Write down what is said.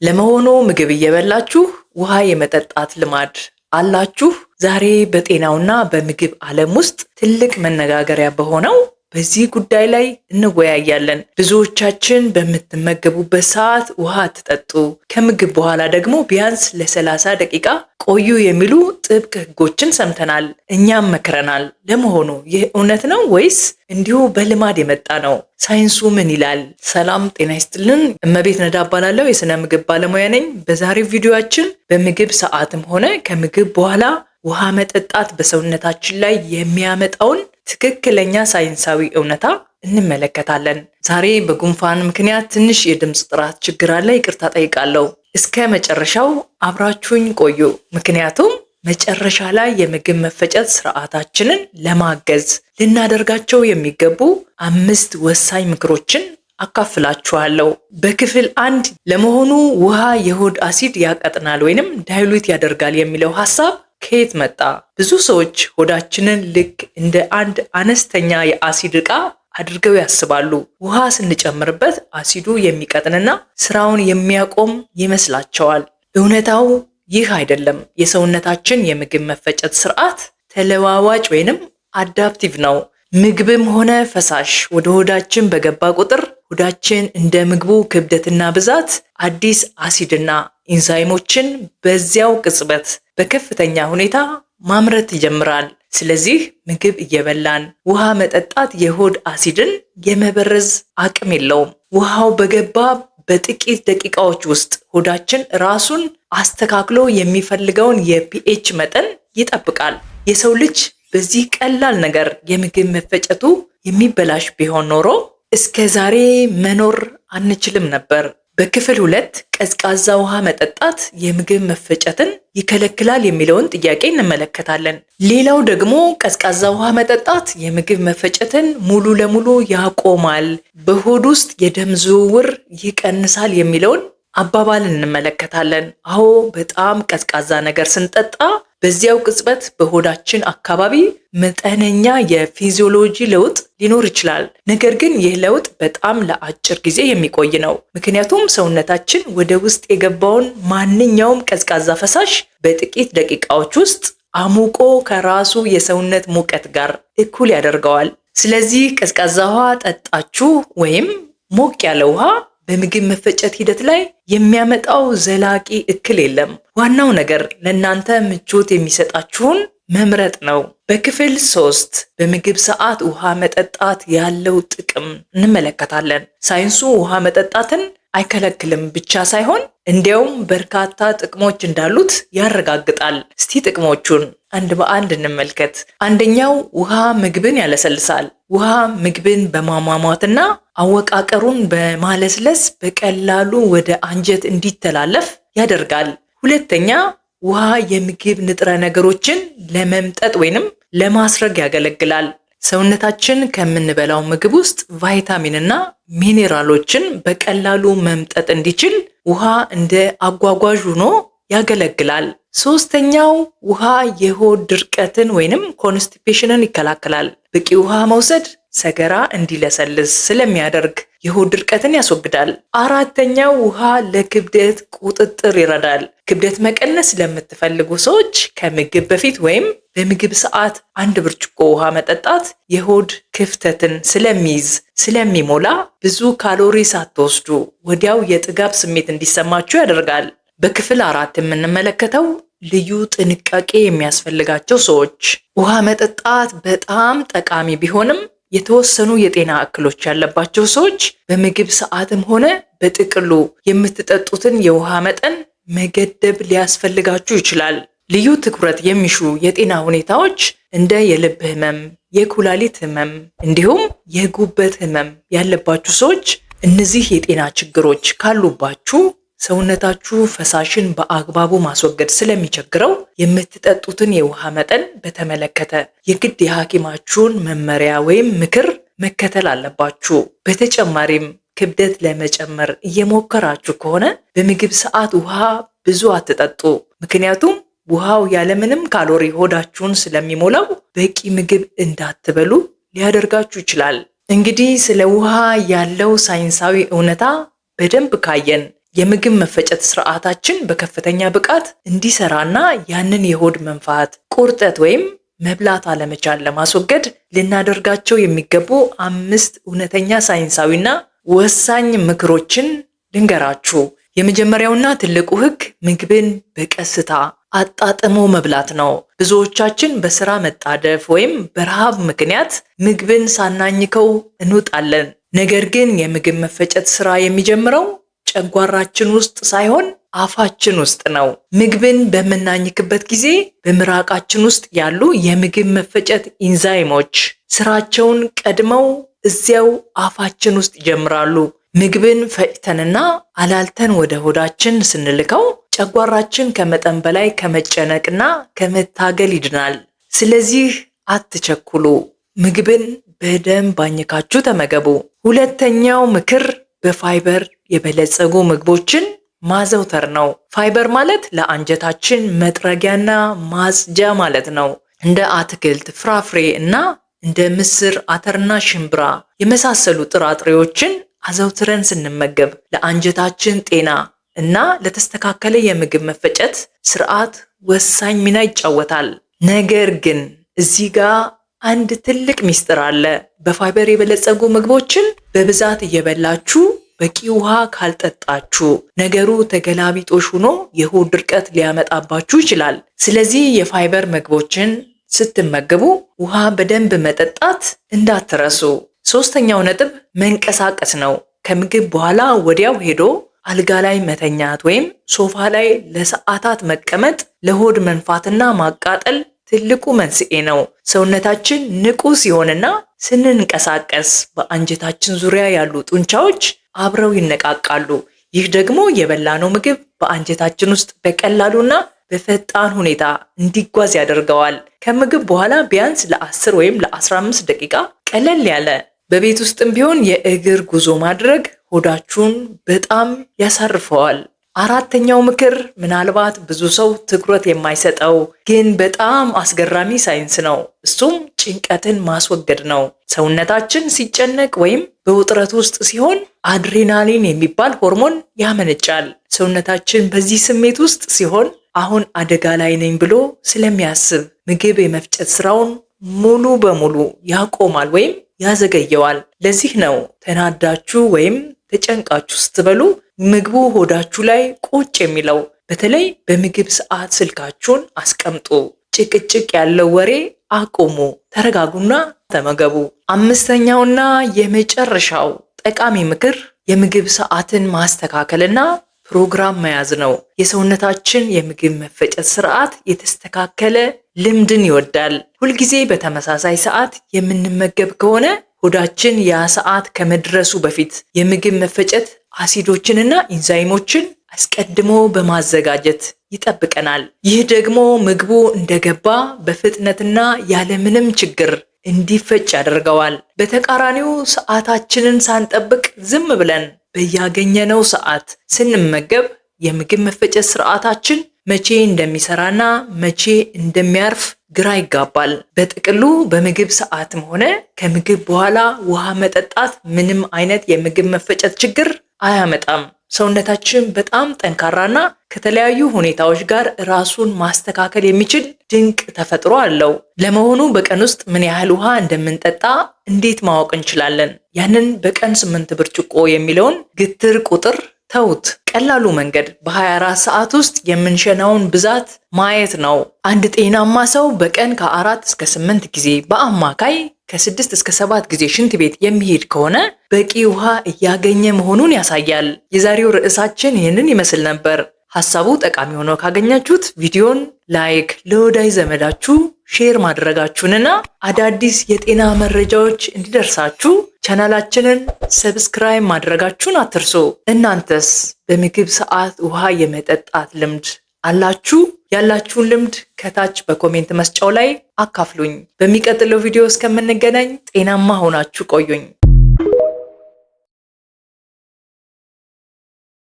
ለመሆኑ ምግብ እየበላችሁ ውሃ የመጠጣት ልማድ አላችሁ? ዛሬ በጤናውና በምግብ ዓለም ውስጥ ትልቅ መነጋገሪያ በሆነው በዚህ ጉዳይ ላይ እንወያያለን። ብዙዎቻችን በምትመገቡበት ሰዓት ውሃ አትጠጡ፣ ከምግብ በኋላ ደግሞ ቢያንስ ለ30 ደቂቃ ቆዩ የሚሉ ጥብቅ ሕጎችን ሰምተናል፣ እኛም መክረናል። ለመሆኑ ይህ እውነት ነው ወይስ እንዲሁ በልማድ የመጣ ነው? ሳይንሱ ምን ይላል? ሰላም ጤና ይስጥልን። እመቤት ነዳ እባላለሁ፣ የሥነ ምግብ ባለሙያ ነኝ። በዛሬው ቪዲዮአችን በምግብ ሰዓትም ሆነ ከምግብ በኋላ ውሃ መጠጣት በሰውነታችን ላይ የሚያመጣውን ትክክለኛ ሳይንሳዊ እውነታ እንመለከታለን። ዛሬ በጉንፋን ምክንያት ትንሽ የድምፅ ጥራት ችግር አለ፣ ይቅርታ ጠይቃለሁ። እስከ መጨረሻው አብራችሁኝ ቆዩ፣ ምክንያቱም መጨረሻ ላይ የምግብ መፈጨት ስርዓታችንን ለማገዝ ልናደርጋቸው የሚገቡ 5 ወሳኝ ምክሮችን አካፍላችኋለሁ። በክፍል 1 ለመሆኑ ውሃ የሆድ አሲድ ያቀጥናል ወይንም ዳይሉት ያደርጋል የሚለው ሐሳብ ከየት መጣ? ብዙ ሰዎች ሆዳችንን ልክ እንደ አንድ አነስተኛ የአሲድ ዕቃ አድርገው ያስባሉ። ውሃ ስንጨምርበት አሲዱ የሚቀጥንና ስራውን የሚያቆም ይመስላቸዋል። እውነታው ይህ አይደለም። የሰውነታችን የምግብ መፈጨት ስርዓት ተለዋዋጭ ወይንም አዳፕቲቭ ነው። ምግብም ሆነ ፈሳሽ ወደ ሆዳችን በገባ ቁጥር ሆዳችን እንደ ምግቡ ክብደትና ብዛት አዲስ አሲድና ኢንዛይሞችን በዚያው ቅጽበት በከፍተኛ ሁኔታ ማምረት ይጀምራል። ስለዚህ ምግብ እየበላን ውሃ መጠጣት የሆድ አሲድን የመበረዝ አቅም የለውም። ውሃው በገባ በጥቂት ደቂቃዎች ውስጥ ሆዳችን ራሱን አስተካክሎ የሚፈልገውን የፒኤች መጠን ይጠብቃል። የሰው ልጅ በዚህ ቀላል ነገር የምግብ መፈጨቱ የሚበላሽ ቢሆን ኖሮ እስከ ዛሬ መኖር አንችልም ነበር። በክፍል 2 ቀዝቃዛ ውሃ መጠጣት የምግብ መፈጨትን ይከለክላል የሚለውን ጥያቄ እንመለከታለን። ሌላው ደግሞ ቀዝቃዛ ውሃ መጠጣት የምግብ መፈጨትን ሙሉ ለሙሉ ያቆማል፣ በሆድ ውስጥ የደም ዝውውር ይቀንሳል የሚለውን አባባል እንመለከታለን። አዎ፣ በጣም ቀዝቃዛ ነገር ስንጠጣ በዚያው ቅጽበት በሆዳችን አካባቢ መጠነኛ የፊዚዮሎጂ ለውጥ ሊኖር ይችላል። ነገር ግን ይህ ለውጥ በጣም ለአጭር ጊዜ የሚቆይ ነው። ምክንያቱም ሰውነታችን ወደ ውስጥ የገባውን ማንኛውም ቀዝቃዛ ፈሳሽ በጥቂት ደቂቃዎች ውስጥ አሙቆ ከራሱ የሰውነት ሙቀት ጋር እኩል ያደርገዋል። ስለዚህ ቀዝቃዛ ውሃ ጠጣችሁ ወይም ሞቅ ያለ ውሃ በምግብ መፈጨት ሂደት ላይ የሚያመጣው ዘላቂ እክል የለም። ዋናው ነገር ለእናንተ ምቾት የሚሰጣችሁን መምረጥ ነው። በክፍል 3 በምግብ ሰዓት ውሃ መጠጣት ያለው ጥቅም እንመለከታለን። ሳይንሱ ውሃ መጠጣትን አይከለክልም ብቻ ሳይሆን እንዲያውም በርካታ ጥቅሞች እንዳሉት ያረጋግጣል። እስቲ ጥቅሞቹን አንድ በአንድ እንመልከት። አንደኛው ውሃ ምግብን ያለሰልሳል። ውሃ ምግብን በማሟሟትና አወቃቀሩን በማለስለስ በቀላሉ ወደ አንጀት እንዲተላለፍ ያደርጋል። ሁለተኛ ውሃ የምግብ ንጥረ ነገሮችን ለመምጠጥ ወይንም ለማስረግ ያገለግላል። ሰውነታችን ከምንበላው ምግብ ውስጥ ቫይታሚንና ሚኔራሎችን በቀላሉ መምጠጥ እንዲችል ውሃ እንደ አጓጓዥ ሆኖ ያገለግላል። ሶስተኛው ውሃ የሆድ ድርቀትን ወይንም ኮንስቲፔሽንን ይከላከላል። በቂ ውሃ መውሰድ ሰገራ እንዲለሰልስ ስለሚያደርግ የሆድ ድርቀትን ያስወግዳል። አራተኛው ውሃ ለክብደት ቁጥጥር ይረዳል። ክብደት መቀነስ ለምትፈልጉ ሰዎች ከምግብ በፊት ወይም በምግብ ሰዓት 1 ብርጭቆ ውሃ መጠጣት የሆድ ክፍተትን ስለሚሞላ ብዙ ካሎሪ ሳትወስዱ ወዲያው የጥጋብ ስሜት እንዲሰማችሁ ያደርጋል። በክፍል 4 የምንመለከተው ልዩ ጥንቃቄ የሚያስፈልጋቸው ሰዎች። ውሃ መጠጣት በጣም ጠቃሚ ቢሆንም የተወሰኑ የጤና እክሎች ያለባቸው ሰዎች በምግብ ሰዓትም ሆነ በጥቅሉ የምትጠጡትን የውሃ መጠን መገደብ ሊያስፈልጋችሁ ይችላል። ልዩ ትኩረት የሚሹ የጤና ሁኔታዎች እንደ የልብ ህመም፣ የኩላሊት ህመም እንዲሁም የጉበት ህመም ያለባችሁ ሰዎች እነዚህ የጤና ችግሮች ካሉባችሁ ሰውነታችሁ ፈሳሽን በአግባቡ ማስወገድ ስለሚቸግረው የምትጠጡትን የውሃ መጠን በተመለከተ የግድ የሐኪማችሁን መመሪያ ወይም ምክር መከተል አለባችሁ። በተጨማሪም ክብደት ለመጨመር እየሞከራችሁ ከሆነ በምግብ ሰዓት ውሃ ብዙ አትጠጡ። ምክንያቱም ውሃው ያለምንም ካሎሪ ሆዳችሁን ስለሚሞላው በቂ ምግብ እንዳትበሉ ሊያደርጋችሁ ይችላል። እንግዲህ ስለ ውሃ ያለው ሳይንሳዊ እውነታ በደንብ ካየን የምግብ መፈጨት ስርዓታችን በከፍተኛ ብቃት እንዲሰራና ያንን የሆድ መንፋት፣ ቁርጠት ወይም መብላት አለመቻል ለማስወገድ ልናደርጋቸው የሚገቡ 5 እውነተኛ ሳይንሳዊና ወሳኝ ምክሮችን ልንገራችሁ። የመጀመሪያውና ትልቁ ህግ ምግብን በቀስታ አጣጥሞ መብላት ነው። ብዙዎቻችን በስራ መጣደፍ ወይም በረሃብ ምክንያት ምግብን ሳናኝከው እንውጣለን። ነገር ግን የምግብ መፈጨት ስራ የሚጀምረው ጨጓራችን ውስጥ ሳይሆን አፋችን ውስጥ ነው። ምግብን በምናኝክበት ጊዜ በምራቃችን ውስጥ ያሉ የምግብ መፈጨት ኢንዛይሞች ስራቸውን ቀድመው እዚያው አፋችን ውስጥ ይጀምራሉ። ምግብን ፈጭተንና አላልተን ወደ ሆዳችን ስንልከው ጨጓራችን ከመጠን በላይ ከመጨነቅና ከመታገል ይድናል። ስለዚህ አትቸኩሉ፣ ምግብን በደንብ አኝካችሁ ተመገቡ። ሁለተኛው ምክር በፋይበር የበለጸጉ ምግቦችን ማዘውተር ነው። ፋይበር ማለት ለአንጀታችን መጥረጊያና ማጽጃ ማለት ነው። እንደ አትክልት፣ ፍራፍሬ እና እንደ ምስር፣ አተርና ሽምብራ የመሳሰሉ ጥራጥሬዎችን አዘውትረን ስንመገብ ለአንጀታችን ጤና እና ለተስተካከለ የምግብ መፈጨት ስርዓት ወሳኝ ሚና ይጫወታል። ነገር ግን እዚህ ጋር አንድ ትልቅ ሚስጥር አለ። በፋይበር የበለጸጉ ምግቦችን በብዛት እየበላችሁ በቂ ውሃ ካልጠጣችሁ ነገሩ ተገላቢጦሽ ሆኖ የሆድ ድርቀት ሊያመጣባችሁ ይችላል። ስለዚህ የፋይበር ምግቦችን ስትመገቡ ውሃ በደንብ መጠጣት እንዳትረሱ። ሶስተኛው ነጥብ መንቀሳቀስ ነው። ከምግብ በኋላ ወዲያው ሄዶ አልጋ ላይ መተኛት ወይም ሶፋ ላይ ለሰዓታት መቀመጥ ለሆድ መንፋትና ማቃጠል ትልቁ መንስኤ ነው። ሰውነታችን ንቁ ሲሆንና ስንንቀሳቀስ በአንጀታችን ዙሪያ ያሉ ጡንቻዎች አብረው ይነቃቃሉ። ይህ ደግሞ የበላነው ምግብ በአንጀታችን ውስጥ በቀላሉና በፈጣን ሁኔታ እንዲጓዝ ያደርገዋል። ከምግብ በኋላ ቢያንስ ለ10 ወይም ለ15 ደቂቃ ቀለል ያለ በቤት ውስጥም ቢሆን የእግር ጉዞ ማድረግ ሆዳችሁን በጣም ያሳርፈዋል። አራተኛው ምክር ምናልባት ብዙ ሰው ትኩረት የማይሰጠው ግን በጣም አስገራሚ ሳይንስ ነው። እሱም ጭንቀትን ማስወገድ ነው። ሰውነታችን ሲጨነቅ ወይም በውጥረት ውስጥ ሲሆን አድሬናሊን የሚባል ሆርሞን ያመነጫል። ሰውነታችን በዚህ ስሜት ውስጥ ሲሆን አሁን አደጋ ላይ ነኝ ብሎ ስለሚያስብ ምግብ የመፍጨት ስራውን ሙሉ በሙሉ ያቆማል ወይም ያዘገየዋል። ለዚህ ነው ተናዳችሁ ወይም ተጨንቃችሁ ስትበሉ ምግቡ ሆዳችሁ ላይ ቁጭ የሚለው። በተለይ በምግብ ሰዓት ስልካችሁን አስቀምጡ፣ ጭቅጭቅ ያለው ወሬ አቁሙ፣ ተረጋጉና ተመገቡ። አምስተኛውና የመጨረሻው ጠቃሚ ምክር የምግብ ሰዓትን ማስተካከልና ፕሮግራም መያዝ ነው። የሰውነታችን የምግብ መፈጨት ስርዓት የተስተካከለ ልምድን ይወዳል። ሁልጊዜ በተመሳሳይ ሰዓት የምንመገብ ከሆነ ሆዳችን ያ ሰዓት ከመድረሱ በፊት የምግብ መፈጨት አሲዶችንና ኢንዛይሞችን አስቀድሞ በማዘጋጀት ይጠብቀናል። ይህ ደግሞ ምግቡ እንደገባ በፍጥነትና ያለምንም ችግር እንዲፈጭ ያደርገዋል። በተቃራኒው ሰዓታችንን ሳንጠብቅ ዝም ብለን በያገኘነው ሰዓት ስንመገብ የምግብ መፈጨት ስርዓታችን መቼ እንደሚሰራና መቼ እንደሚያርፍ ግራ ይጋባል። በጥቅሉ በምግብ ሰዓትም ሆነ ከምግብ በኋላ ውሃ መጠጣት ምንም አይነት የምግብ መፈጨት ችግር አያመጣም። ሰውነታችን በጣም ጠንካራና ከተለያዩ ሁኔታዎች ጋር ራሱን ማስተካከል የሚችል ድንቅ ተፈጥሮ አለው። ለመሆኑ በቀን ውስጥ ምን ያህል ውሃ እንደምንጠጣ እንዴት ማወቅ እንችላለን? ያንን በቀን 8 ብርጭቆ የሚለውን ግትር ቁጥር ተውት። ቀላሉ መንገድ በ24 ሰዓት ውስጥ የምንሸናውን ብዛት ማየት ነው። አንድ ጤናማ ሰው በቀን ከ4 እስከ 8 ጊዜ በአማካይ ከ6 እስከ 7 ጊዜ ሽንት ቤት የሚሄድ ከሆነ በቂ ውሃ እያገኘ መሆኑን ያሳያል። የዛሬው ርዕሳችን ይህንን ይመስል ነበር። ሐሳቡ ጠቃሚ ሆኖ ካገኛችሁት ቪዲዮን ላይክ፣ ለወዳጅ ዘመዳችሁ ሼር ማድረጋችሁንና አዳዲስ የጤና መረጃዎች እንዲደርሳችሁ ቻናላችንን ሰብስክራይብ ማድረጋችሁን አትርሱ። እናንተስ በምግብ ሰዓት ውሃ የመጠጣት ልምድ አላችሁ? ያላችሁን ልምድ ከታች በኮሜንት መስጫው ላይ አካፍሉኝ። በሚቀጥለው ቪዲዮ እስከምንገናኝ ጤናማ ሆናችሁ ቆዩኝ።